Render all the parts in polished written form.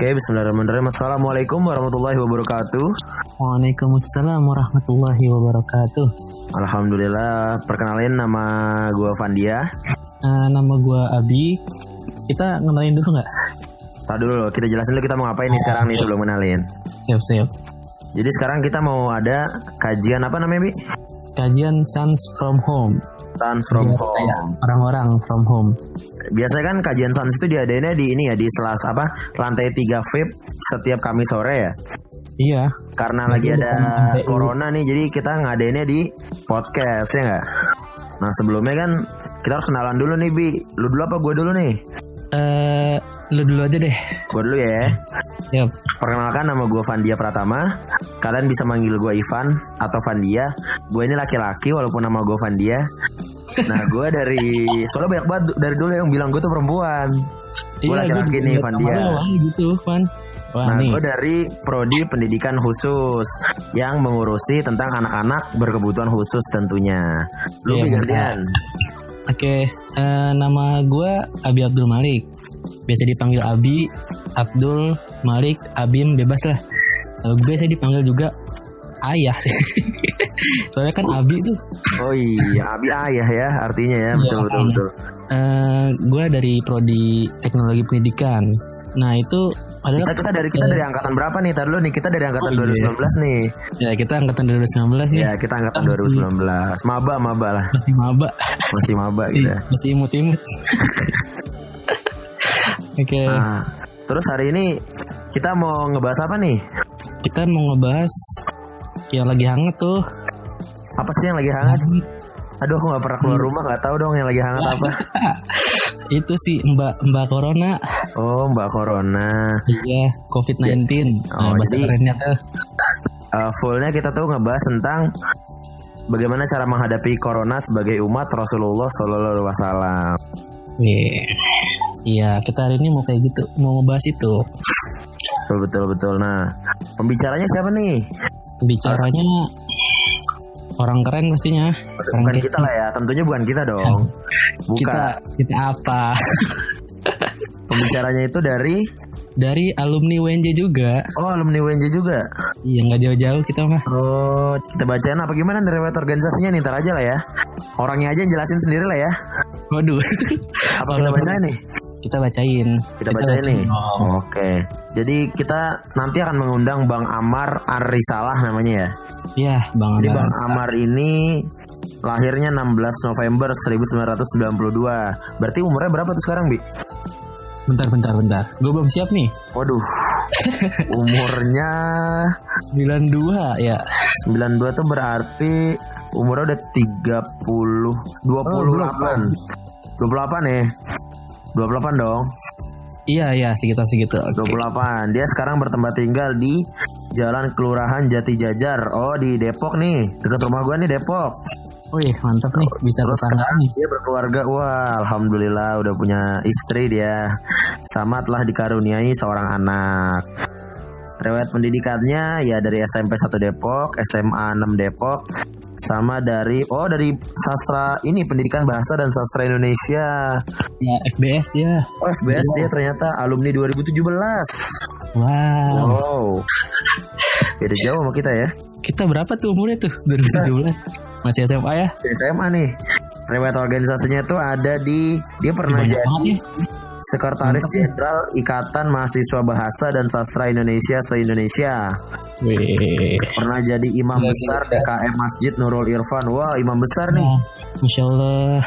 Oke, bismillahirrahmanirrahim. Assalamualaikum warahmatullahi wabarakatuh. Waalaikumsalam warahmatullahi wabarakatuh. Alhamdulillah, perkenalin nama gue Vandia. Nama gue Abi. Kita kenalin dulu nggak? Tadi dulu, kita jelasin dulu kita mau ngapain nih sekarang nih sebelum kenalin. Siap. Jadi sekarang kita mau ada kajian apa namanya, Bi? Kajian Sons from Home. Sons from Ya, Home. Orang-orang from home. Biasanya kan kajian Sons itu diadainnya di ini ya, di lantai 3 VIP setiap Kamis sore ya. Iya. Karena Jadi lagi ada bukan corona nih, jadi kita ngadainnya di podcast ya nggak? Nah sebelumnya kan kita harus kenalan dulu nih, Bi. Lu dulu apa gue dulu nih? Lu dulu aja deh. Gue dulu ya. Yap. Perkenalkan, nama gue Vandia Pratama. Kalian bisa manggil gue Ivan atau Vandia. Gue ini laki-laki walaupun nama gue Vandia. Nah gue soalnya banyak banget dari dulu yang bilang gue tuh perempuan. Gue laki-laki nih, Vandia. Gitu, Van. Wah, Nah, nih. gue dari Prodi Pendidikan Khusus yang mengurusi tentang anak-anak berkebutuhan khusus tentunya. Lu Iya, gantian. Oke, nama gue Abi Abdul Malik. Biasa dipanggil Abi, Abdul, Malik, Abim, bebas lah. Biasa dipanggil juga Ayah sih. Soalnya kan Abi tuh. Oh iya, Abi ayah ya artinya ya, betul. Gue dari Prodi Teknologi Pendidikan. Nah itu adalah Kita dari angkatan berapa nih? Tar dulu nih, kita dari angkatan 2019 nih. Ya kita angkatan 2019 nih. Ya, kita angkatan 2019. Maba lah. Masih maba. Masih maba gitu ya. Masih imut-imut. Oke. Nah, terus hari ini kita mau ngebahas apa nih? Kita mau ngebahas yang lagi hangat tuh. Apa sih yang lagi hangat? Aduh, aku gak pernah keluar rumah, gak tahu dong yang lagi hangat apa. Itu sih Mbak Corona. Oh, Mbak Corona. Iya, COVID-19. Oh, bahasa jadi kerennya tuh. Fullnya kita tuh ngebahas tentang bagaimana cara menghadapi Corona sebagai umat Rasulullah SAW. Iya, kita hari ini mau kayak gitu, mau ngebahas itu. Betul. Nah, pembicaranya siapa nih? Bicaranya orang keren pastinya. Bukan kita lah ya, tentunya bukan kita dong. Bukan. Kita apa? Pembicaranya itu Dari alumni UNJ juga. Oh, alumni UNJ juga. Iya, nggak jauh-jauh kita mah. Oh, kita bacain apa gimana nih riwayat organisasinya nih, ntar aja lah ya. Orangnya aja yang jelasin sendiri lah ya. Waduh. Apa kita bacain nih? Kita bacain. Kita bacain nih. Oh. Oke. Jadi kita nanti akan mengundang Bang Amar Arisalah namanya ya. Iya, Bang Jadi Amar. Bang Amar ini lahirnya 16 November 1992. Berarti umurnya berapa tuh sekarang, Bi? Bentar. Gue belum siap nih. Waduh. Umurnya 92 ya. 92 tuh berarti umurnya udah 28 ya. 28 dong. Iya, sekitar segitu. Oke. 28. Dia sekarang bertempat tinggal di Jalan Kelurahan Jati Jajar. Oh, di Depok nih. Dekat rumah gua nih, Depok. Wih, mantap nih, bisa Terus tetanggaan sekarang nih. dia berkeluarga. Wah, alhamdulillah udah punya istri dia. Sama telah dikaruniai seorang anak. Riwayat pendidikannya ya dari SMP 1 Depok, SMA 6 Depok, sama dari sastra ini, Pendidikan Bahasa dan Sastra Indonesia. Ya, FBS dia. Oh, FBS dia ternyata alumni 2017. Wow. Beda jauh sama kita ya. Kita berapa tuh umurnya tuh? 2017. Masih SMA ya? SMA nih. Riwayat organisasinya tuh ada dia pernah Banyak jadi banget ya. Sekretaris Jenderal Ikatan Mahasiswa Bahasa dan Sastra Indonesia se-Indonesia. Wih. Pernah jadi imam besar DKM Masjid Nurul Irfan. Wah, imam besar nih. Nah, Masya Allah.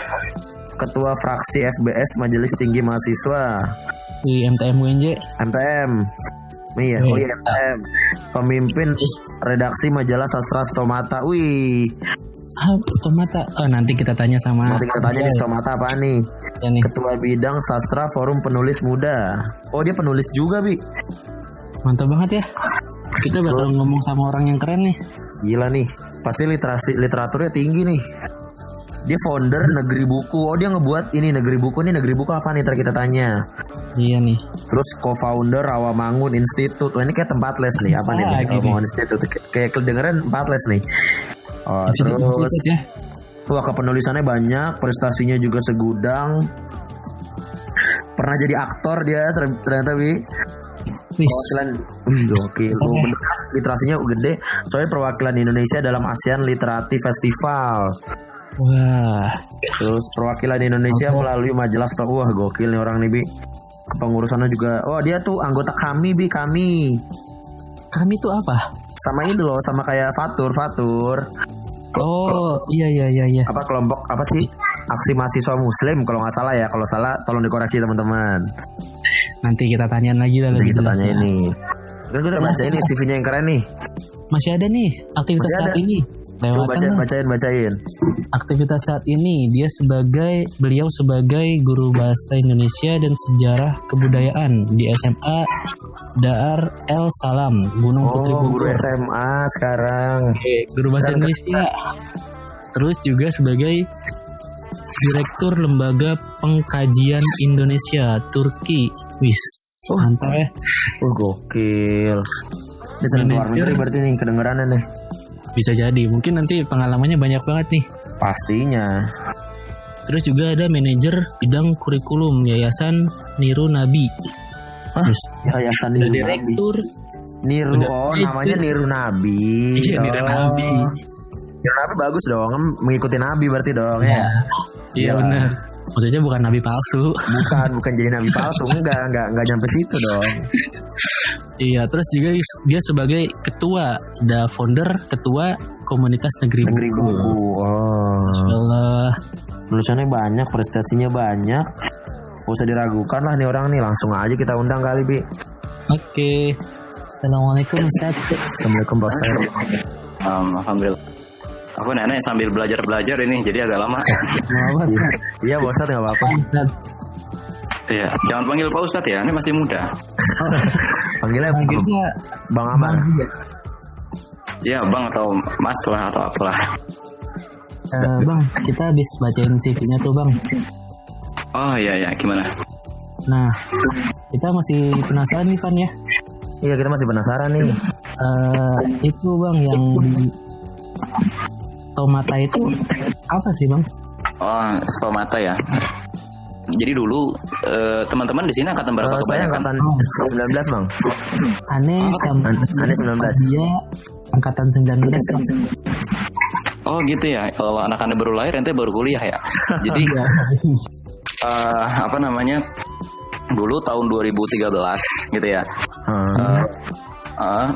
Ketua fraksi FBS Majelis Tinggi Mahasiswa. Di MTM UNJ. MTM. Iya, MTM. Pemimpin redaksi majalah Sastra Stomata. Wih. Stomata. Oh, nanti kita tanya sama. Nanti kita tanya nih Stomata apa nih? Ya nih. Ketua Bidang Sastra Forum Penulis Muda. Oh, dia penulis juga, Bi. Mantap banget ya. Kita bakal ngomong sama orang yang keren nih. Gila nih. Pasti literaturnya tinggi nih. Dia founder Negeri Buku. Oh, dia ngebuat ini Negeri Buku. Ini Negeri Buku apa nih? Ntar kita tanya. Iya nih. Terus co-founder Rawamangun Institute. Wah, ini kayak tempat les nih. Apa nih? Rawamangun Institute. Kayak kedengeran tempat les nih. Oh, terus ya. wah, kepenulisannya banyak, prestasinya juga segudang. Pernah jadi aktor dia ternyata, Bi. Wis. Perwakilan, gokil. Bener kan, literasinya gede. Soalnya perwakilan Indonesia dalam ASEAN Literati Festival. Wah, Terus perwakilan Indonesia melalui majelis tahu, wah gokil nih orang nih Bi. Kepengurusannya juga. Oh dia tuh anggota kami Bi, kami. kami tuh apa? Sama ini loh, sama kayak Fatur. Oh, iya. Apa kelompok apa sih? Aksi mahasiswa Muslim kalau nggak salah ya. Kalau salah tolong dikoreksi teman-teman. Nanti kita tanyain lagi lah Nanti lebih kita jelas tanya ya. ini. Terus kita baca ini CV-nya yang keren nih. Masih ada nih aktivitas Masih saat ada. ini. Coba Lewatan bacain. aktivitas saat ini beliau sebagai guru bahasa Indonesia dan sejarah kebudayaan di SMA Dar El Salam, Gunung Putri Oh, guru Bogor. SMA sekarang. Guru bahasa Keren. Indonesia. Terus juga sebagai Direktur Lembaga Pengkajian Indonesia Turki. Wis, mantap ya. Gokil. Ini sering luar negeri berarti nih kedengerannya nih. Bisa jadi, mungkin nanti pengalamannya banyak banget nih. Pastinya. Terus juga ada manajer bidang kurikulum Yayasan Niru Nabi. Terus Yayasan ada Niru direktur. Niru, Udah. oh namanya Niru Nabi. Iya, Niru Oh. Nabi. Niru Nabi bagus dong, kan mengikuti Nabi berarti dong ya. Iya Iya. benar. Maksudnya bukan nabi palsu. Bukan jadi Nabi palsu, enggak nyampe situ dong. Iya, terus juga dia sebagai founder ketua komunitas negeri Negeri buku. buku. Oh. Allah. Tulisannya banyak, prestasinya banyak. Gak usah diragukan lah nih orang nih, langsung aja kita undang kali Bi. Oke. Assalamualaikum Ustaz. Assalamualaikum Pak Ustaz. Alhamdulillah. Aku nenek sambil belajar ini jadi agak lama. Iya Pak Ustaz, nggak apa-apa. Ustaz. Iya, jangan panggil Pak Ustadz ya, ini masih muda. Panggilnya Panggilnya Bang Amar. Iya, Bang atau Mas lah atau apalah. Bang, kita habis bacain CV-nya tuh Bang. Oh iya, gimana? Nah, kita masih penasaran nih Pan ya. Iya kita masih penasaran nih. Itu Bang yang di Tomata itu apa sih Bang? Oh, stomata ya. Jadi dulu teman-teman di sini angkatan berapa Saya kebanyakan? angkatan 19 Bang. Aneh sama Aneh 19. dia angkatan 19. Oh gitu ya. Kalau anak-anak baru lahir ente baru kuliah ya. Jadi apa namanya? Dulu tahun 2013 gitu ya.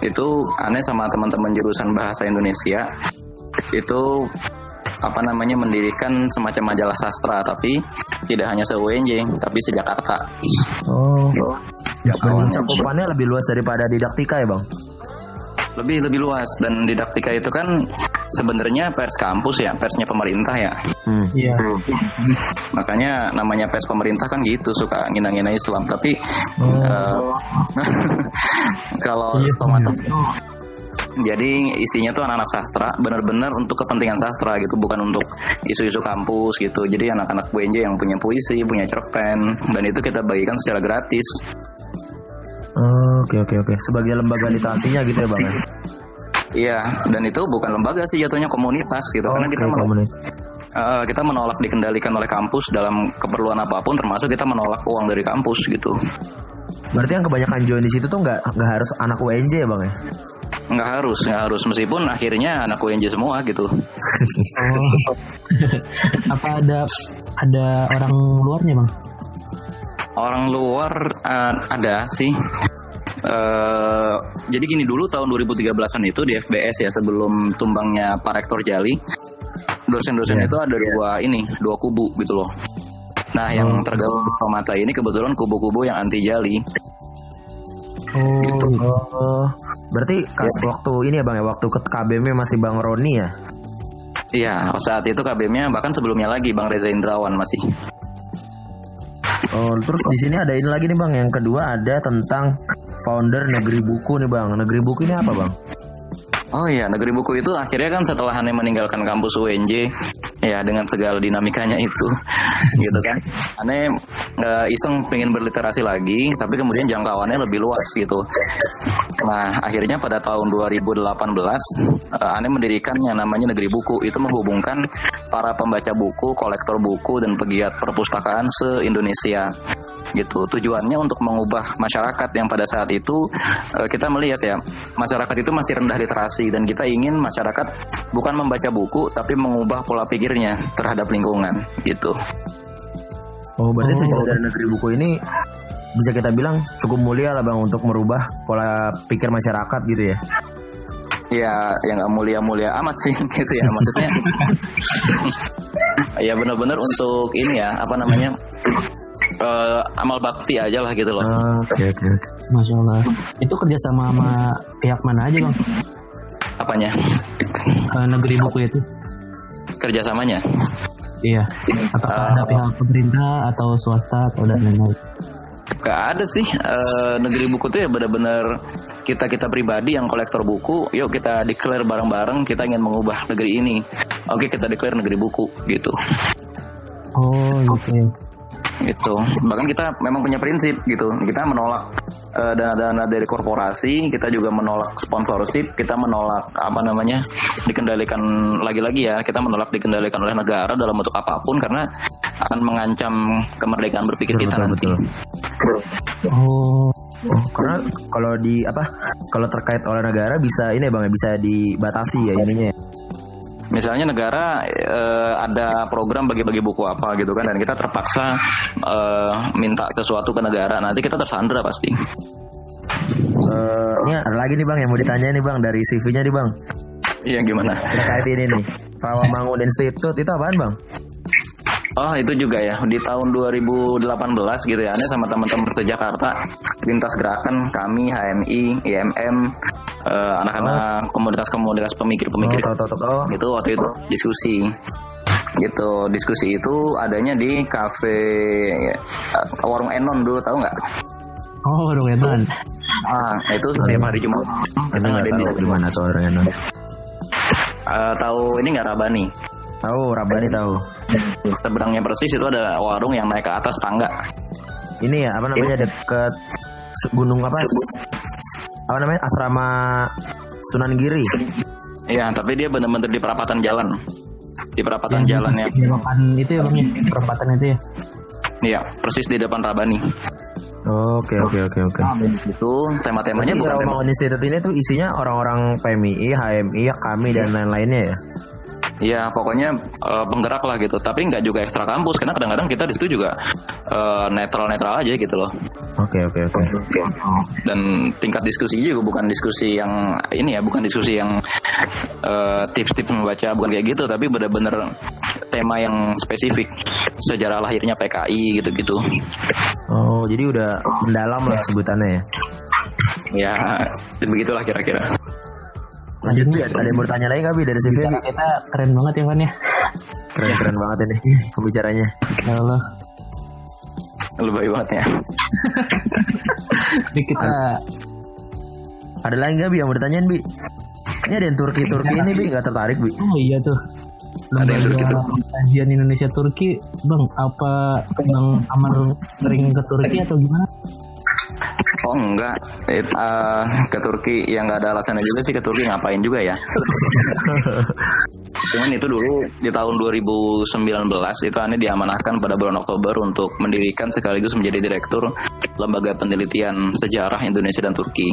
Itu aneh sama teman-teman jurusan bahasa Indonesia itu apa namanya mendirikan semacam majalah sastra, tapi tidak hanya se-UNJ tapi se-Jakarta. Oh. Awalnya. Cakupannya lebih luas daripada didaktika ya Bang. Lebih luas, dan didaktika itu kan sebenarnya pers kampus ya, persnya pemerintah ya. Iya. Makanya namanya pers pemerintah kan gitu, suka ngina-ngina Islam, tapi kalau stomata jadi isinya tuh anak-anak sastra, benar-benar untuk kepentingan sastra gitu, bukan untuk isu-isu kampus gitu. Jadi anak-anak UNJ yang punya puisi, punya cerpen, dan itu kita bagikan secara gratis. Oke. Sebagai lembaga literasinya gitu ya Bang. Iya, dan itu bukan lembaga sih, jatuhnya komunitas gitu. Karena kita menolak dikendalikan oleh kampus dalam keperluan apapun, termasuk kita menolak uang dari kampus gitu. Berarti yang kebanyakan join di situ tuh nggak harus anak UNJ ya Bang ya? Nggak harus, meskipun akhirnya anak UNJ semua gitu. Apa ada orang luarnya Bang? Orang luar ada sih. Jadi gini, dulu tahun 2013an itu di FBS ya, sebelum tumbangnya Pak Rektor Jali, dosen-dosen itu ada dua kubu gitu loh. Nah, yang tergabung di Stomata ini kebetulan kubu-kubu yang anti Jali. Gitu. Berarti waktu ini ya Bang ya, waktu ke KBM masih Bang Roni ya? Iya, saat itu KBM-nya bahkan sebelumnya lagi Bang Reza Indrawan masih. Oh, terus di sini ada ini lagi nih Bang, yang kedua ada tentang founder Negeri Buku nih Bang. Negeri Buku ini apa Bang? Oh iya, Negeri Buku itu akhirnya kan setelah Hane meninggalkan kampus UNJ, ya dengan segala dinamikanya itu, gitu kan. Hane iseng pengen berliterasi lagi, tapi kemudian jangkauannya lebih luas gitu. Nah, akhirnya pada tahun 2018, Hane mendirikan yang namanya Negeri Buku. Itu menghubungkan para pembaca buku, kolektor buku, dan pegiat perpustakaan se-Indonesia. gitu. Tujuannya untuk mengubah masyarakat yang pada saat itu kita melihat ya, masyarakat itu masih rendah literasi, dan kita ingin masyarakat bukan membaca buku tapi mengubah pola pikirnya terhadap lingkungan gitu. Oh, berarti tujuan dari negeri buku ini bisa kita bilang cukup mulia lah Bang untuk merubah pola pikir masyarakat gitu ya. Ya nggak mulia-mulia amat sih gitu ya, maksudnya. Ya benar-benar untuk ini ya, apa namanya, amal bakti aja lah gitu loh. Oke. Masya Allah. Itu kerjasama sama pihak mana aja Bang? Apanya? Negeri buku itu? Kerjasamanya? Iya. Apakah ada pihak pemerintah atau swasta atau dan lain-lain? Gak ada sih. Negeri buku tuh ya benar-benar kita pribadi yang kolektor buku. Yuk kita declare bareng-bareng kita ingin mengubah negeri ini. Oke, kita declare negeri buku gitu. Oh gitu. Gitu. Bahkan kita memang punya prinsip gitu. Kita menolak dana-dana dari korporasi, kita juga menolak sponsorship, kita menolak apa namanya, dikendalikan lagi-lagi ya, kita menolak dikendalikan oleh negara dalam bentuk apapun karena akan mengancam kemerdekaan berpikir kita nanti. Oh, karena kalau terkait oleh negara bisa ini Bang, bisa dibatasi ya ininya. Misalnya negara ada program bagi-bagi buku apa gitu kan, dan kita terpaksa minta sesuatu ke negara, nanti kita tersandra pasti. Ini ada lagi nih Bang yang mau ditanya nih Bang dari CV-nya nih Bang. Iya, gimana? Terkait ini nih, Rawamangun Institute itu apaan Bang? Oh, itu juga ya, di tahun 2018 gitu ya, ini sama teman-teman se-Jakarta, lintas gerakan kami, HMI, IMM, anak-anak komunitas pemikir-pemikir gitu, waktu itu diskusi itu adanya di kafe Warung Enon dulu, tahu nggak? Oh, Warung Enon. Itu setiap hari Jumat kita ngadain di gimana tuh Warung Enon? Tahu ini nggak, Rabani? Tahu, Rabani tahu. Seberangnya persis itu ada warung yang naik ke atas tangga. Ini ya, apa namanya, deket gunung apa namanya, asrama Sunan Giri. Iya, tapi dia benar-benar di perapatan jalan. Di perapatan jalan ya. Itu ya Bang, perempatan itu ya. Iya, persis di depan Rabani. Oke. Itu tema-temanya bukan tema. Rawamangun Institute ini tuh isinya orang-orang PMI, HMI, kami dan lain-lainnya ya. Ya pokoknya penggerak lah gitu, tapi nggak juga ekstra kampus karena kadang-kadang kita di situ juga netral-netral aja gitu loh. Oke. Dan tingkat diskusinya juga bukan diskusi yang ini ya, bukan diskusi yang tips-tips membaca, bukan kayak gitu, tapi benar-benar tema yang spesifik, sejarah lahirnya PKI gitu-gitu. Oh, jadi udah mendalam lah sebutannya ya. Ya begitulah kira-kira. Lanjut Bi, ada yang bertanya lagi nggak Bi dari CV? Kita keren banget ya Van ya. Keren banget ini pembicaranya. Ya Allah. Lebih banget ya. Jadi kita ada lagi nggak Bi yang bertanya Bi? Ini ada yang Turki ini Bi, nggak tertarik Bi? Oh iya tuh. Ada yang Turki tuh. Kajian Indonesia Turki, Bang, apa Bang Amar sering ke Turki atau gimana? Oh enggak, ke Turki yang nggak ada alasannya juga sih, ke Turki ngapain juga ya. Cuman itu dulu di tahun 2019 itu Ane diamanahkan pada bulan Oktober untuk mendirikan sekaligus menjadi direktur Lembaga Penelitian Sejarah Indonesia dan Turki.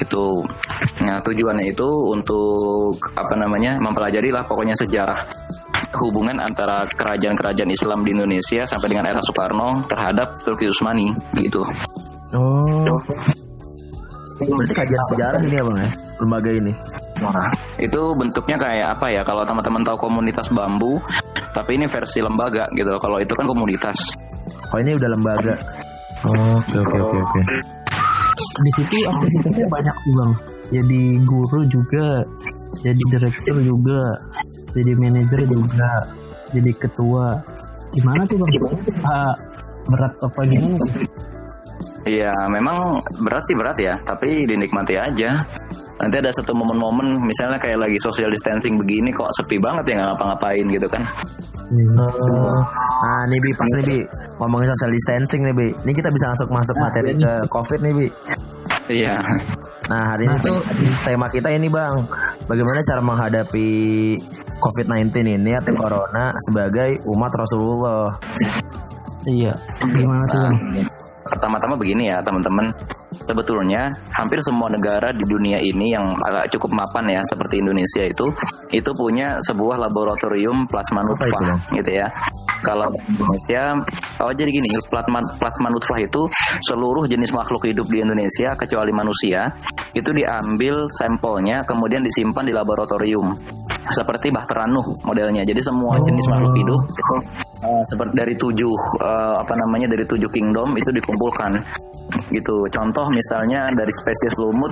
Gitu. Nah tujuannya itu untuk mempelajari lah pokoknya sejarah hubungan antara kerajaan-kerajaan Islam di Indonesia sampai dengan era Soekarno terhadap Turki Utsmani gitu. Oh. Berarti kajian sejarah ini ya Bang ya, lembaga ini. Nah, itu bentuknya kayak apa ya? Kalau teman-teman tahu komunitas bambu, tapi ini versi lembaga gitu. Kalau itu kan komunitas. Oh, ini udah lembaga. Oke. Di situ aktivitasnya banyak sih Bang. Jadi guru juga, jadi direktur juga, jadi manajer juga, jadi ketua. Gimana tuh Bang? Berat apa gimana sih? Iya, memang berat ya, tapi dinikmati aja. Nanti ada satu momen-momen, misalnya kayak lagi social distancing begini, kok sepi banget ya, nggak ngapa-ngapain gitu kan. Nah nih Bi, pas nih Bi, ngomongin social distancing nih Bi, ini kita bisa masuk materi ke COVID nih Bi. Iya. Nah hari ini tuh tema kita ini Bang, bagaimana cara menghadapi COVID-19 ini atau Corona sebagai umat Rasulullah. Iya. Gimana tuh? Nah, Bang? pertama-tama begini ya teman-teman, sebetulnya hampir semua negara di dunia ini yang agak cukup mapan ya seperti Indonesia itu punya sebuah laboratorium plasma nutfah gitu ya. Kalau Indonesia, jadi gini, plasma nutfah itu seluruh jenis makhluk hidup di Indonesia kecuali manusia itu diambil sampelnya kemudian disimpan di laboratorium seperti Bahtera Nuh modelnya. Jadi semua jenis makhluk hidup itu seperti dari dari 7 kingdom itu dikumpulkan gitu. Contoh misalnya dari spesies lumut,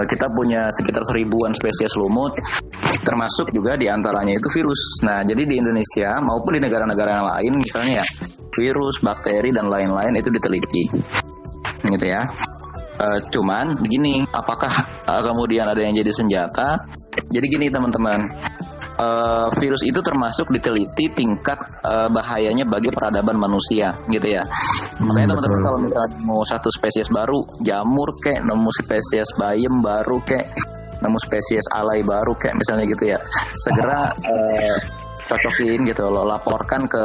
kita punya sekitar 1000-an spesies lumut, termasuk juga diantaranya itu virus. Nah, jadi di Indonesia maupun di negara-negara yang lain misalnya ya, virus, bakteri dan lain-lain itu diteliti gitu ya. Cuman begini, apakah kemudian ada yang jadi senjata? Jadi gini teman-teman, virus itu termasuk diteliti tingkat bahayanya bagi peradaban manusia gitu ya. Makanya teman-teman kalau misalnya mau satu spesies baru, jamur kayak, nemu spesies bayem baru kayak, nemu spesies alai baru kayak misalnya gitu ya, segera cocokin gitu loh, laporkan ke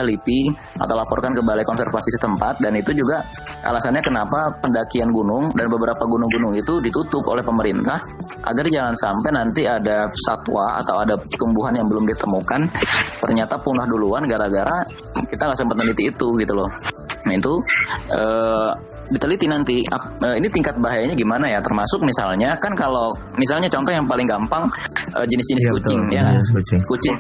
LIPI atau laporkan ke Balai Konservasi setempat. Dan itu juga alasannya kenapa pendakian gunung dan beberapa gunung-gunung itu ditutup oleh pemerintah agar jangan sampai nanti ada satwa atau ada tumbuhan yang belum ditemukan ternyata punah duluan gara-gara kita nggak sempat meneliti itu gitu loh. Nah itu diteliti nanti ini tingkat bahayanya gimana ya, termasuk misalnya kan kalau misalnya contoh yang paling gampang jenis-jenis kucing ya, kucing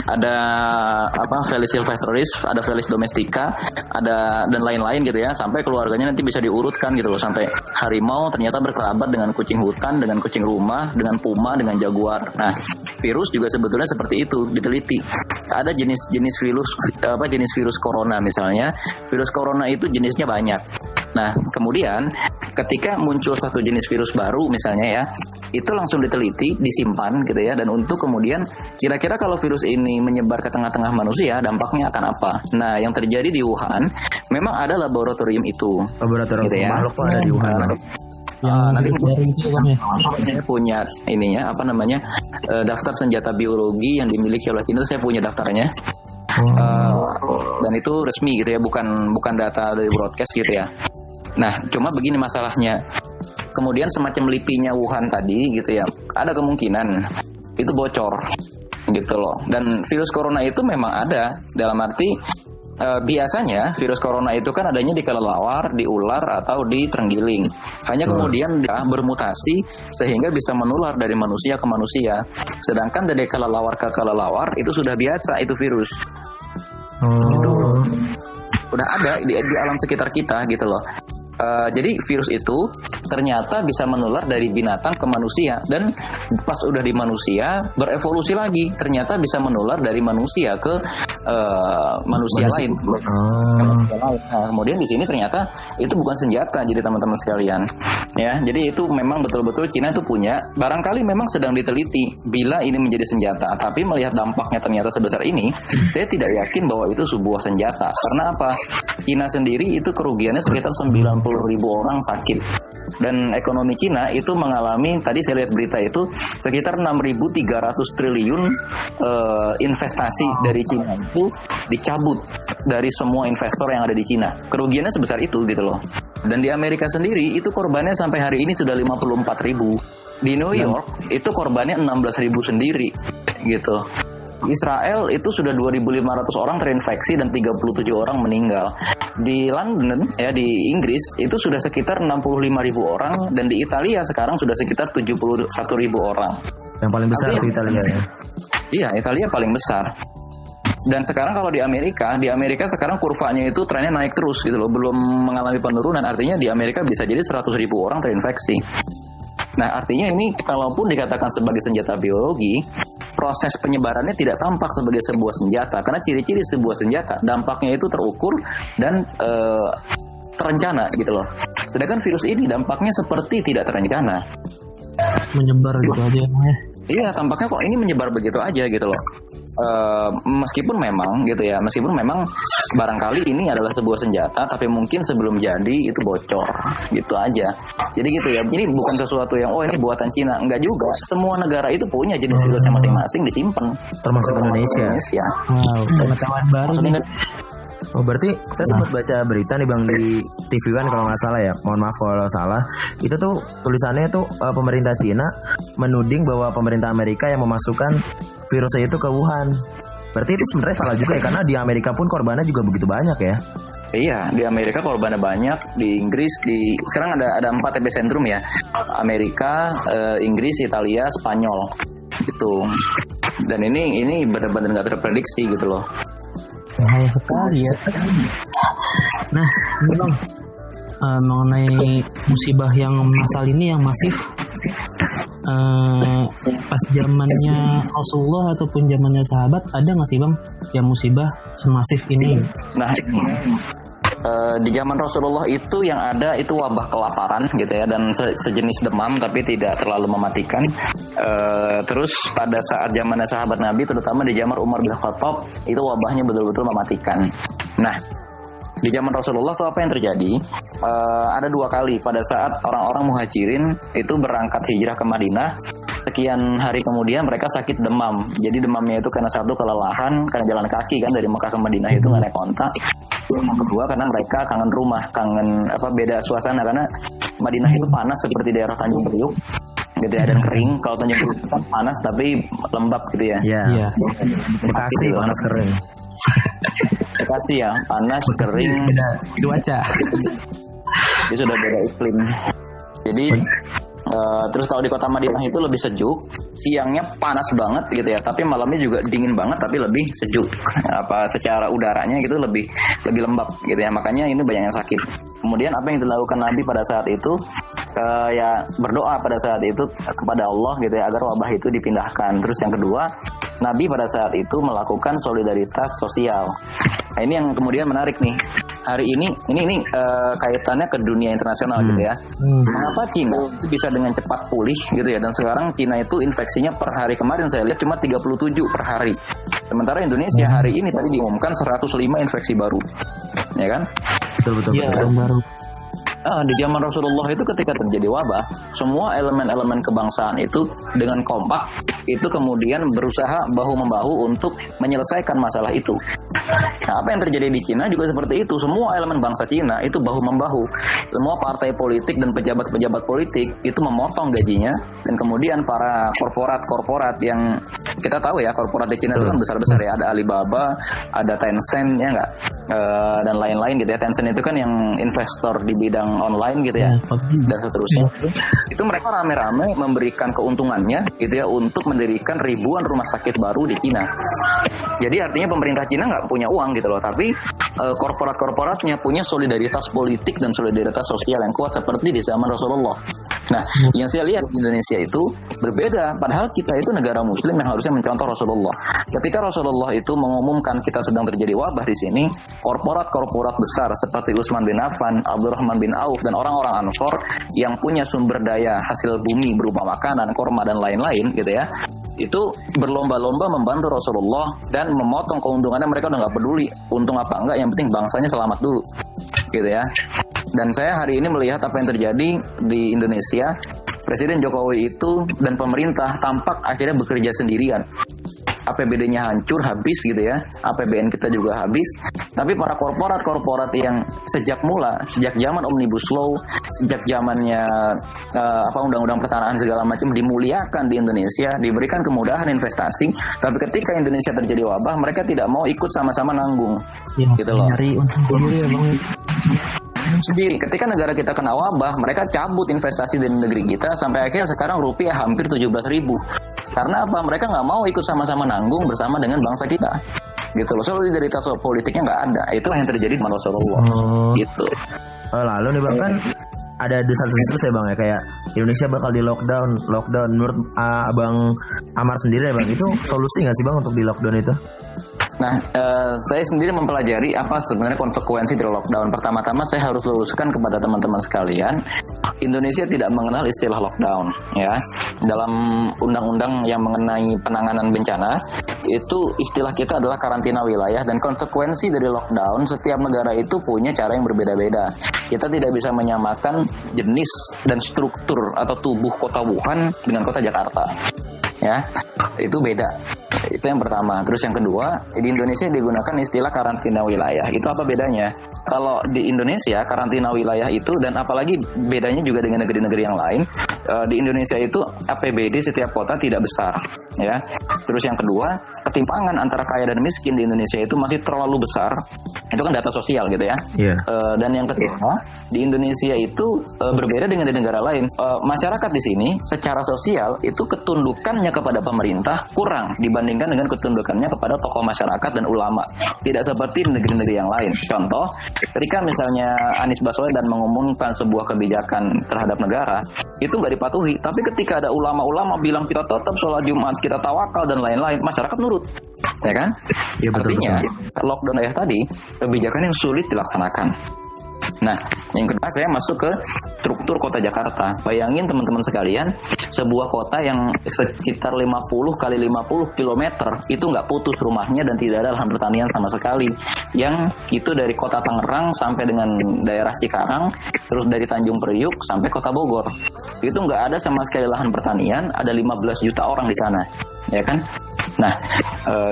ada Felis silvestris, ada Felis domestica, ada dan lain-lain gitu ya, sampai keluarganya nanti bisa diurutkan gitu loh, sampai harimau ternyata berkerabat dengan kucing hutan, dengan kucing rumah, dengan puma, dengan jaguar. Nah, virus juga sebetulnya seperti itu diteliti. Ada jenis virus corona misalnya. Virus corona itu jenisnya banyak. Nah, kemudian ketika muncul satu jenis virus baru misalnya ya, itu langsung diteliti, disimpan gitu ya, dan untuk kemudian kira-kira kalau virus ini menyebar ke tengah-tengah manusia dampaknya akan apa. Nah, yang terjadi di Wuhan memang ada laboratorium itu. Laboratorium gitu ya. Makhluk ada di Wuhan. Nanti saya punya ininya daftar senjata biologi yang dimiliki oleh China, saya punya daftarnya. Dan itu resmi gitu ya, bukan data dari broadcast gitu ya. Nah, cuma begini masalahnya. Kemudian semacam LIPI-nya Wuhan tadi gitu ya, ada kemungkinan itu bocor gitu loh. Dan virus corona itu memang ada, dalam arti biasanya virus corona itu kan adanya di kelelawar, di ular atau di terenggiling. Hanya kemudian dia bermutasi sehingga bisa menular dari manusia ke manusia. Sedangkan dari kelelawar ke kelelawar itu sudah biasa itu virus. Itu udah ada di alam sekitar kita gitu loh. Jadi virus itu ternyata bisa menular dari binatang ke manusia, dan pas udah di manusia berevolusi lagi, ternyata bisa menular dari manusia ke manusia lain. Nah, kemudian di sini ternyata itu bukan senjata, jadi teman-teman sekalian ya. Jadi itu memang betul-betul Cina itu punya, barangkali memang sedang diteliti bila ini menjadi senjata. Tapi melihat dampaknya ternyata sebesar ini, saya tidak yakin bahwa itu sebuah senjata. Karena apa? Cina sendiri itu kerugiannya sekitar 90.000 orang sakit, dan ekonomi Cina itu mengalami, tadi saya lihat berita itu sekitar 6.300 triliun investasi dari Cina itu dicabut dari semua investor yang ada di Cina. Kerugiannya sebesar itu gitu loh. Dan di Amerika sendiri itu korbannya sampai hari ini sudah 54.000. Di New York itu korbannya 16.000 sendiri gitu. Israel itu sudah 2.500 orang terinfeksi dan 37 orang meninggal. Di London ya, di Inggris itu sudah sekitar 65.000 orang, dan di Italia sekarang sudah sekitar 71.000 orang. Yang paling besar di Italia ya. Iya, Italia paling besar. Dan sekarang kalau di Amerika sekarang kurvanya itu trennya naik terus gitu loh, belum mengalami penurunan. Artinya di Amerika bisa jadi 100.000 orang terinfeksi. Nah, artinya ini kalaupun dikatakan sebagai senjata biologi, proses penyebarannya tidak tampak sebagai sebuah senjata, karena ciri-ciri sebuah senjata dampaknya itu terukur dan terencana gitu loh. Sedangkan virus ini dampaknya seperti tidak terencana, menyebar gitu aja ya. Iya, tampaknya kok ini menyebar begitu aja gitu loh. Meskipun memang barangkali ini adalah sebuah senjata, tapi mungkin sebelum jadi itu bocor gitu aja. Jadi gitu ya, ini bukan sesuatu yang ini buatan Cina, enggak juga. Semua negara itu punya jenis virusnya masing-masing disimpan, termasuk Indonesia. Wow, pengetahuan baru nih. Oh berarti saya sempat baca berita nih Bang di TV One kalau nggak salah ya, mohon maaf kalau salah. Itu tuh tulisannya tuh pemerintah Cina menuding bahwa pemerintah Amerika yang memasukkan virusnya itu ke Wuhan. Berarti itu sebenarnya salah juga ya, karena di Amerika pun korbannya juga begitu banyak ya. Iya, di Amerika korbannya banyak, di Inggris, sekarang ada 4 epicentrum ya, Amerika, Inggris, Italia, Spanyol, gitu. Dan ini benar-benar nggak terprediksi gitu loh. Bahaya sekali ya. Nah, ini Bang, mengenai musibah yang masal ini yang masif, pas zamannya Rasulullah ataupun zamannya sahabat, ada nggak sih Bang yang musibah semasif ini? Nah, di zaman Rasulullah itu yang ada itu wabah kelaparan gitu ya, dan sejenis demam tapi tidak terlalu mematikan. Terus pada saat zamannya sahabat Nabi, terutama di zaman Umar bin Khattab, itu wabahnya betul-betul mematikan. Nah, di zaman Rasulullah tuh apa yang terjadi? Ada 2 kali pada saat orang-orang muhajirin itu berangkat hijrah ke Madinah. Sekian hari kemudian mereka sakit demam. Jadi demamnya itu karena satu kelelahan, karena jalan kaki kan dari Mekah ke Madinah itu nggak naik onta. Yang kedua karena mereka kangen rumah, kangen beda suasana, karena Madinah itu panas seperti daerah Tanjung Priuk gitu ya, dan kering. Kalau Tanjung Priuk kan panas tapi lembab gitu ya. Iya. Bekasi panas kering. Bekasi ya, panas kering. Beda cuaca. Dia sudah beda iklim. Jadi terus kalau di kota Madinah itu lebih sejuk, siangnya panas banget gitu ya, tapi malamnya juga dingin banget tapi lebih sejuk. Secara udaranya gitu lebih lembab gitu ya. Makanya ini banyak yang sakit. Kemudian apa yang dilakukan Nabi pada saat itu? Ya berdoa pada saat itu kepada Allah gitu ya, agar wabah itu dipindahkan. Terus yang kedua, Nabi pada saat itu melakukan solidaritas sosial. Nah, ini yang kemudian menarik nih. Hari ini kaitannya ke dunia internasional gitu ya. Mengapa Cina itu bisa dengan cepat pulih gitu ya, dan sekarang Cina itu infeksinya per hari kemarin saya lihat cuma 37 per hari. Sementara Indonesia hari ini tadi diumumkan 105 infeksi baru. Ya kan? Betul. Iya, baru. Di zaman Rasulullah itu ketika terjadi wabah, semua elemen-elemen kebangsaan itu dengan kompak itu kemudian berusaha bahu-membahu untuk menyelesaikan masalah itu. Nah, apa yang terjadi di Cina juga seperti itu. Semua elemen bangsa Cina itu bahu-membahu. Semua partai politik dan pejabat-pejabat politik itu memotong gajinya, dan kemudian para korporat yang kita tahu ya, korporat di Cina itu kan besar-besar ya. Ada Alibaba, ada Tencent ya nggak, dan lain-lain gitu ya. Tencent itu kan yang investor di bidang online gitu ya, dan seterusnya. Itu mereka rame-rame memberikan keuntungannya gitu ya untuk mendirikan ribuan rumah sakit baru di Cina. Jadi artinya pemerintah Cina nggak punya uang gitu loh, tapi korporat-korporatnya punya solidaritas politik dan solidaritas sosial yang kuat seperti di zaman Rasulullah. Nah, yang saya lihat di Indonesia itu berbeda. Padahal kita itu negara Muslim yang harusnya mencontoh Rasulullah. Ketika Rasulullah itu mengumumkan kita sedang terjadi wabah di sini, korporat-korporat besar seperti Utsman bin Affan, Abdurrahman bin Auf, dan orang-orang Ansor yang punya sumber daya hasil bumi berupa makanan, korma dan lain-lain gitu ya, itu berlomba-lomba membantu Rasulullah dan memotong keuntungannya. Mereka udah nggak peduli untung apa enggak, yang penting bangsanya selamat dulu gitu ya. Dan saya hari ini melihat apa yang terjadi di Indonesia. Presiden Jokowi itu dan pemerintah tampak akhirnya bekerja sendirian. APBD-nya hancur, habis gitu ya. APBN kita juga habis. Tapi para korporat yang sejak zaman Omnibus Law, sejak zamannya undang-undang pertanahan segala macam dimuliakan di Indonesia, diberikan kemudahan investasi. Tapi ketika Indonesia terjadi wabah, mereka tidak mau ikut sama-sama nanggung. Ya, gitu loh. Nyari untung sendiri ya Bang. Sendiri. Ketika negara kita kena wabah, mereka cabut investasi dari negeri kita, sampai akhirnya sekarang rupiah hampir 17.000. Karena apa? Mereka nggak mau ikut sama-sama nanggung bersama dengan bangsa kita. Gitu loh. Solidaritas politiknya nggak ada. Itulah yang terjadi di Rasulullah. Gitu. Lalu nih Bang, kan ada desas-desus ya Bang ya, kayak Indonesia bakal di lockdown. Menurut Abang Amar sendiri ya Bang, itu solusi nggak sih Bang untuk di lockdown itu? Nah, saya sendiri mempelajari apa sebenarnya konsekuensi dari lockdown. Pertama-tama saya harus luruskan kepada teman-teman sekalian, Indonesia tidak mengenal istilah lockdown ya. Dalam undang-undang yang mengenai penanganan bencana, itu istilah kita adalah karantina wilayah, dan konsekuensi dari lockdown setiap negara itu punya cara yang berbeda-beda. Kita tidak bisa menyamakan jenis dan struktur atau tubuh kota Wuhan dengan kota Jakarta. Ya, itu beda. Itu yang pertama. Terus yang kedua, di Indonesia digunakan istilah karantina wilayah. Itu apa bedanya? Kalau di Indonesia karantina wilayah itu, dan apalagi bedanya juga dengan negeri-negeri yang lain, di Indonesia itu APBD setiap kota tidak besar, ya. Terus yang kedua, ketimpangan antara kaya dan miskin di Indonesia itu masih terlalu besar. Itu kan data sosial gitu ya. Iya. Dan yang ketiga, di Indonesia itu berbeda dengan di negara lain. Masyarakat di sini secara sosial itu ketundukannya kepada pemerintah kurang dibandingkan dengan ketundukannya kepada tokoh masyarakat dan ulama. Tidak seperti di negeri-negeri yang lain. Contoh, ketika misalnya Anies Baswedan mengumumkan sebuah kebijakan terhadap negara, itu nggak dipatuhi. Tapi ketika ada ulama-ulama bilang kita tetap sholat Jumat, kita tawakal dan lain-lain, masyarakat nurut, ya kan? Ya, betul, Artinya betul. lockdown tadi kebijakan yang sulit dilaksanakan. Nah, yang kedua saya masuk ke struktur kota Jakarta. Bayangin teman-teman sekalian, sebuah kota yang sekitar 50 kali 50 km itu nggak putus rumahnya dan tidak ada lahan pertanian sama sekali. Yang itu dari kota Tangerang sampai dengan daerah Cikarang, terus dari Tanjung Priuk sampai kota Bogor. Itu nggak ada sama sekali lahan pertanian, ada 15 juta orang di sana, ya kan? Nah,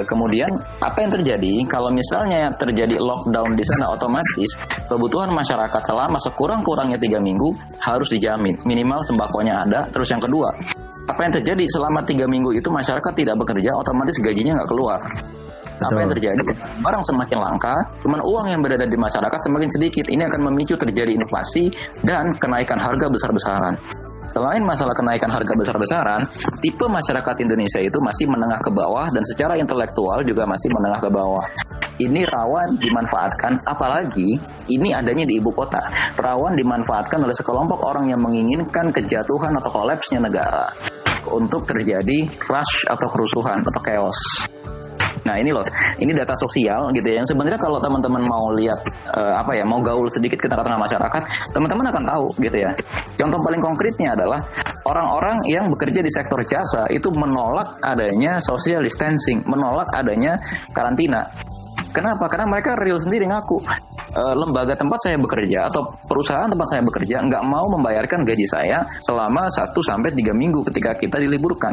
kemudian apa yang terjadi kalau misalnya terjadi lockdown di sana, otomatis kebutuhan masyarakat selama sekurang-kurangnya 3 minggu harus dijamin, minimal sembakonya ada. Terus yang kedua, apa yang terjadi selama 3 minggu itu masyarakat tidak bekerja, otomatis gajinya nggak keluar. Apa yang terjadi? Barang semakin langka, cuman uang yang berada di masyarakat semakin sedikit. Ini akan memicu terjadi inflasi dan kenaikan harga besar-besaran. Selain masalah kenaikan harga besar-besaran, tipe masyarakat Indonesia itu masih menengah ke bawah dan secara intelektual juga masih menengah ke bawah. Ini rawan dimanfaatkan, apalagi ini adanya di ibu kota. Rawan dimanfaatkan oleh sekelompok orang yang menginginkan kejatuhan atau kolapsnya negara untuk terjadi crash atau kerusuhan atau chaos. Nah ini loh, ini data sosial gitu ya. Yang sebenarnya kalau teman-teman mau lihat mau gaul sedikit ke tengah-tengah masyarakat, teman-teman akan tahu gitu ya. Contoh paling konkretnya adalah orang-orang yang bekerja di sektor jasa itu menolak adanya social distancing, menolak adanya karantina. Kenapa? Karena mereka real sendiri ngaku, lembaga tempat saya bekerja atau perusahaan tempat saya bekerja nggak mau membayarkan gaji saya selama 1-3 minggu ketika kita diliburkan.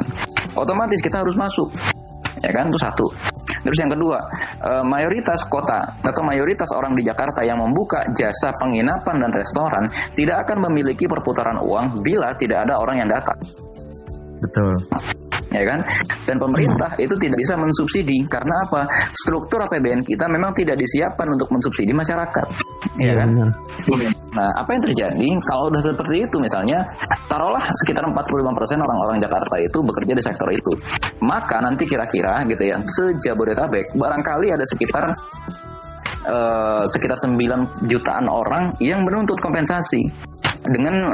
Otomatis kita harus masuk, ya kan? Itu satu. Terus yang kedua, mayoritas kota atau mayoritas orang di Jakarta yang membuka jasa penginapan dan restoran tidak akan memiliki perputaran uang bila tidak ada orang yang datang. Betul. Ya kan? Dan pemerintah itu tidak bisa mensubsidi karena apa? Struktur APBN kita memang tidak disiapkan untuk mensubsidi masyarakat. Ya kan? Benar. Nah, apa yang terjadi kalau udah seperti itu, misalnya taruhlah sekitar 45% orang-orang Jakarta itu bekerja di sektor itu. Maka nanti kira-kira gitu ya, se-Jabodetabek barangkali ada sekitar 9 jutaan orang yang menuntut kompensasi dengan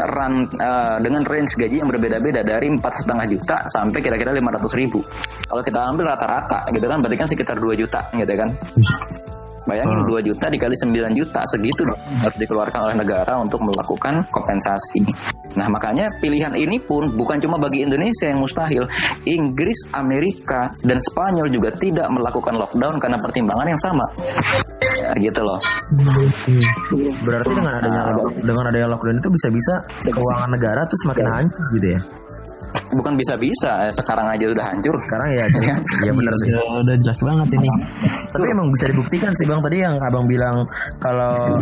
range gaji yang berbeda-beda dari 4,5 juta sampai kira-kira 500.000. Kalau kita ambil rata-rata gitu kan, berarti kan sekitar 2 juta gitu kan. Bayangin 2 juta dikali 9 juta, segitu dong harus dikeluarkan oleh negara untuk melakukan kompensasi. Nah makanya pilihan ini pun bukan cuma bagi Indonesia yang mustahil. Inggris, Amerika, dan Spanyol juga tidak melakukan lockdown karena pertimbangan yang sama. Ya, gitu loh. Berarti dengan adanya lockdown itu bisa-bisa keuangan negara tuh semakin hancur gitu ya. Bukan bisa-bisa, sekarang aja udah hancur. Sekarang ya benar sih. Udah jelas banget ini. Tapi emang bisa dibuktikan sih Bang, tadi yang Abang bilang kalau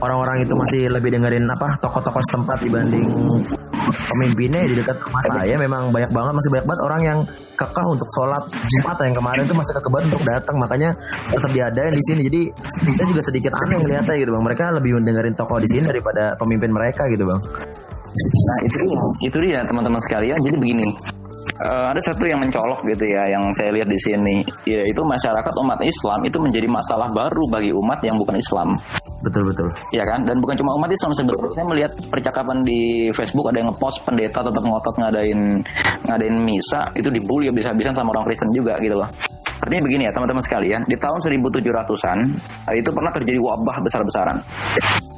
orang-orang itu masih lebih dengerin tokoh-tokoh setempat dibanding pemimpinnya di dekat rumah saya. Memang masih banyak banget orang yang kekeh untuk sholat Jumat, yang kemarin itu masih kekeh banget untuk datang, makanya tetap diadain di sini. Jadi kita juga sedikit aneh ngeliatnya gitu Bang, mereka lebih mendengarin tokoh di sini daripada pemimpin mereka gitu Bang. Nah itu dia teman-teman sekalian. Jadi begini, ada satu yang mencolok gitu ya, yang saya lihat di sini, yaitu masyarakat umat Islam itu menjadi masalah baru bagi umat yang bukan Islam. Betul. Ya kan? Dan bukan cuma umat Islam, sebetulnya saya melihat percakapan di Facebook ada yang ngepost pendeta tetap ngotot ngadain misa, itu dibully habis-habisan sama orang Kristen juga gitu loh. Artinya begini ya teman-teman sekalian, di tahun 1700-an itu pernah terjadi wabah besar-besaran.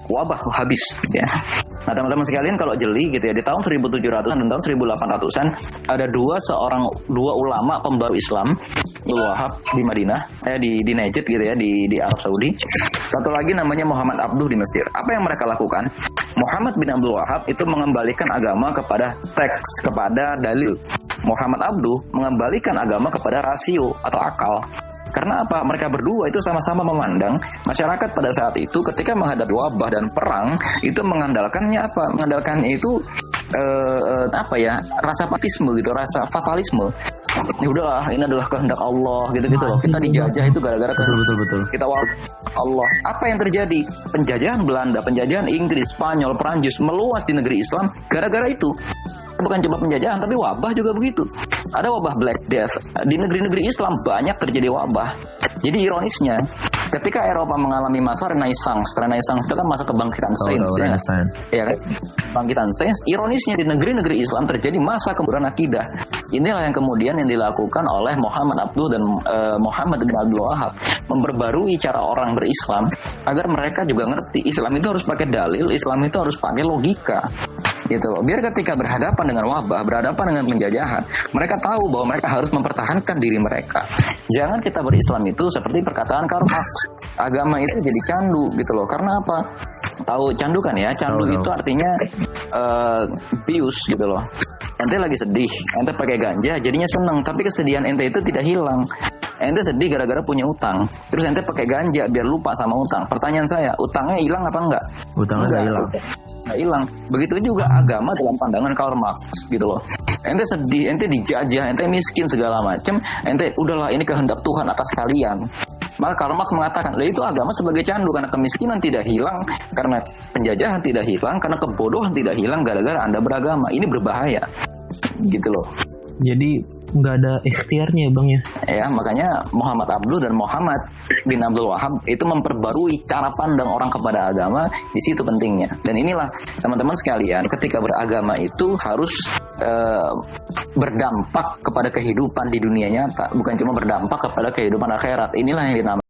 wabah habis ya. Nah teman-teman sekalian, kalau jeli gitu ya, di tahun 1700-an dan tahun 1800-an ada dua ulama pembaru Islam, Abdul Wahab di Madinah, di Najd gitu ya, di Arab Saudi. Satu lagi namanya Muhammad Abduh di Mesir. Apa yang mereka lakukan? Muhammad bin Abdul Wahab itu mengembalikan agama kepada teks, kepada dalil. Muhammad Abduh mengembalikan agama kepada rasio atau akal. Karena apa? Mereka berdua itu sama-sama memandang masyarakat pada saat itu ketika menghadapi wabah dan perang itu mengandalkannya apa? Mengandalkannya itu rasa patisme gitu, rasa fatalisme. Ya udahlah, ini adalah kehendak Allah gitu-gitu loh. Kita dijajah itu gara-gara Betul. kita Allah. Apa yang terjadi? Penjajahan Belanda, penjajahan Inggris, Spanyol, Perancis meluas di negeri Islam gara-gara itu. Bukan cuma penjajahan, tapi wabah juga begitu. Ada wabah Black Death. Di negeri-negeri Islam banyak terjadi wabah. Jadi ironisnya, ketika Eropa mengalami masa Renaissance itu kan masa kebangkitan sains ya. Ya kan? Kebangkitan sains. Ironisnya di negeri-negeri Islam terjadi masa kemunduran akidah. Inilah yang kemudian yang dilakukan oleh Muhammad Abduh dan Muhammad bin Abdul Wahab, memperbarui cara orang berislam agar mereka juga ngerti Islam itu harus pakai dalil, Islam itu harus pakai logika. Gitu loh. Biar ketika berhadapan dengan wabah, berhadapan dengan penjajahan, mereka tahu bahwa mereka harus mempertahankan diri mereka. Jangan kita berislam itu seperti perkataan Karl Marx, agama itu jadi candu gitu loh. Karena apa? Tahu candu kan ya? Candu itu artinya bius gitu loh. Ente lagi sedih, ente pakai ganja, jadinya seneng, tapi kesedihan ente itu tidak hilang. Ente sedih gara-gara punya utang, terus ente pakai ganja biar lupa sama utang. Pertanyaan saya, utangnya hilang apa enggak? Utangnya enggak hilang. Nggak hilang. Begitu juga agama dalam pandangan Karl Marx gitu loh. Ente sedih, ente dijajah, ente miskin segala macam, ente udahlah ini kehendak Tuhan atas kalian. Maka Karl Marx mengatakan, lah itu agama sebagai candu, karena kemiskinan tidak hilang, karena penjajahan tidak hilang, karena kebodohan tidak hilang gara-gara Anda beragama. Ini berbahaya. Gitu loh. Jadi nggak ada ikhtiarnya ya Bang ya? Ya, makanya Muhammad Abduh dan Muhammad bin Abdul Wahab itu memperbarui cara pandang orang kepada agama. Di situ pentingnya. Dan inilah teman-teman sekalian, ketika beragama itu harus berdampak kepada kehidupan di dunia nyata, bukan cuma berdampak kepada kehidupan akhirat. Inilah yang dinamakan